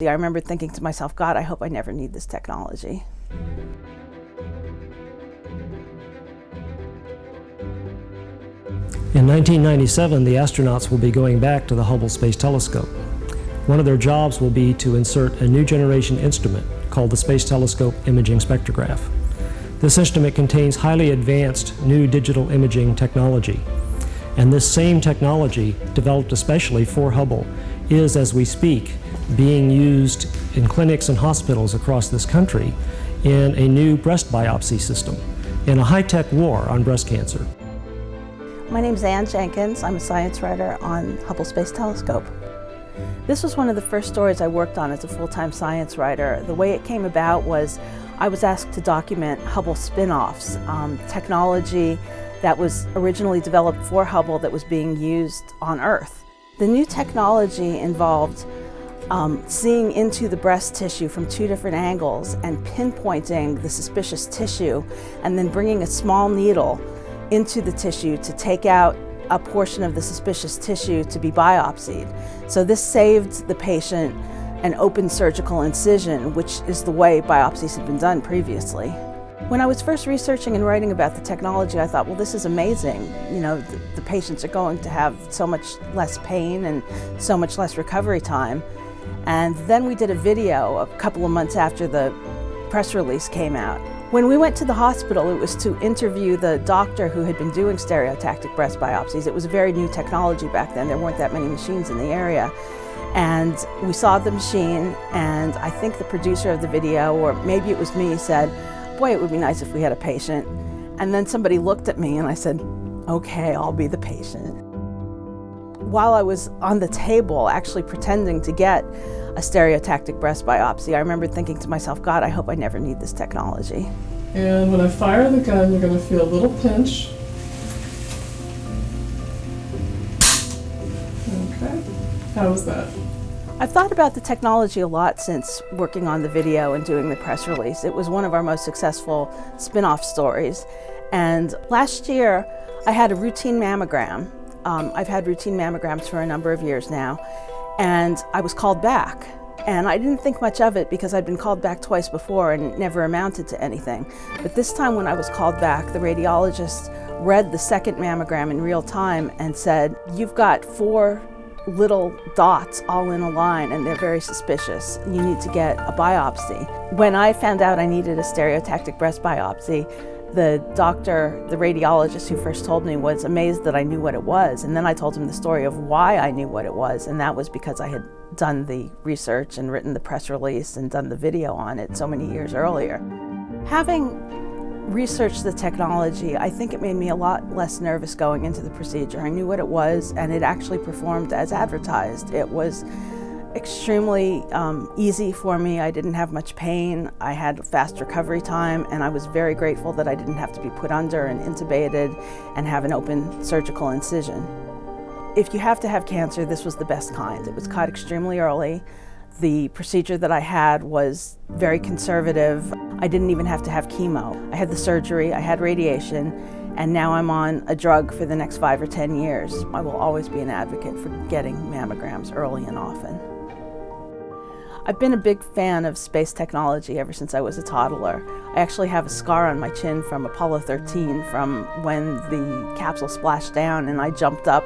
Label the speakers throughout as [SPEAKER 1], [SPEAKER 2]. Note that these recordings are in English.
[SPEAKER 1] I remember thinking to myself, God, I hope I never need this technology.
[SPEAKER 2] In 1997, the astronauts will be going back to the Hubble Space Telescope. One of their jobs will be to insert a new generation instrument called the Space Telescope Imaging Spectrograph. This instrument contains highly advanced new digital imaging technology. And this same technology, developed especially for Hubble, is, as we speak, being used in clinics and hospitals across this country in a new breast biopsy system, in a high-tech war on breast cancer.
[SPEAKER 1] My name's Jenkins. I'm a science writer on Hubble Space Telescope. This was one of the first stories I worked on as a full-time science writer. The way it came about was I was asked to document Hubble spinoffs, technology that was originally developed for Hubble that was being used on Earth. The new technology involved seeing into the breast tissue from two different angles and pinpointing the suspicious tissue and then bringing a small needle into the tissue to take out a portion of the suspicious tissue to be biopsied. So this saved the patient an open surgical incision, which is the way biopsies had been done previously. When I was first researching and writing about the technology, I thought, well, this is amazing. You know, the patients are going to have so much less pain and so much less recovery time. And then we did a video a couple of months after the press release came out. When we went to the hospital, it was to interview the doctor who had been doing stereotactic breast biopsies. It was a very new technology back then. There weren't that many machines in the area. And we saw the machine, and I think the producer of the video, or maybe it was me, said, boy, it would be nice if we had a patient. And then somebody looked at me and I said, okay, I'll be the patient. While I was on the table actually pretending to get a stereotactic breast biopsy, I remember thinking to myself, God, I hope I never need this technology.
[SPEAKER 3] And when I fire the gun, you're going to feel a little pinch. Okay, how was that?
[SPEAKER 1] I've thought about the technology a lot since working on the video and doing the press release. It was one of our most successful spin-off stories. And last year, I had a routine mammogram. I've had routine mammograms for a number of years now, and I was called back. And I didn't think much of it because I'd been called back twice before and it never amounted to anything. But this time when I was called back, the radiologist read the second mammogram in real time and said, you've got 4 little dots all in a line and they're very suspicious. You need to get a biopsy. When I found out I needed a stereotactic breast biopsy, the doctor, the radiologist who first told me, was amazed that I knew what it was. And then I told him the story of why I knew what it was, and that was because I had done the research and written the press release and done the video on it so many years earlier. Having researched the technology, I think it made me a lot less nervous going into the procedure. I knew what it was, and it actually performed as advertised. It was extremely easy for me. I didn't have much pain. I had fast recovery time, and I was very grateful that I didn't have to be put under and intubated and have an open surgical incision. If you have to have cancer, this was the best kind. It was caught extremely early. The procedure that I had was very conservative. I didn't even have to have chemo. I had the surgery, I had radiation, and now I'm on a drug for the next 5 or 10 years. I will always be an advocate for getting mammograms early and often. I've been a big fan of space technology ever since I was a toddler. I actually have a scar on my chin from Apollo 13 from when the capsule splashed down and I jumped up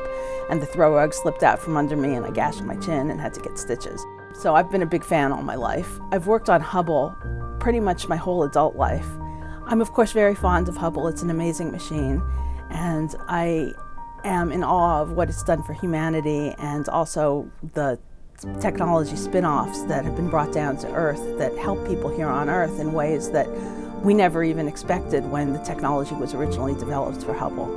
[SPEAKER 1] and the throw rug slipped out from under me and I gashed my chin and had to get stitches. So I've been a big fan all my life. I've worked on Hubble pretty much my whole adult life. I'm of course very fond of Hubble. It's an amazing machine, and I am in awe of what it's done for humanity and also the technology spin-offs that have been brought down to Earth that help people here on Earth in ways that we never even expected when the technology was originally developed for Hubble.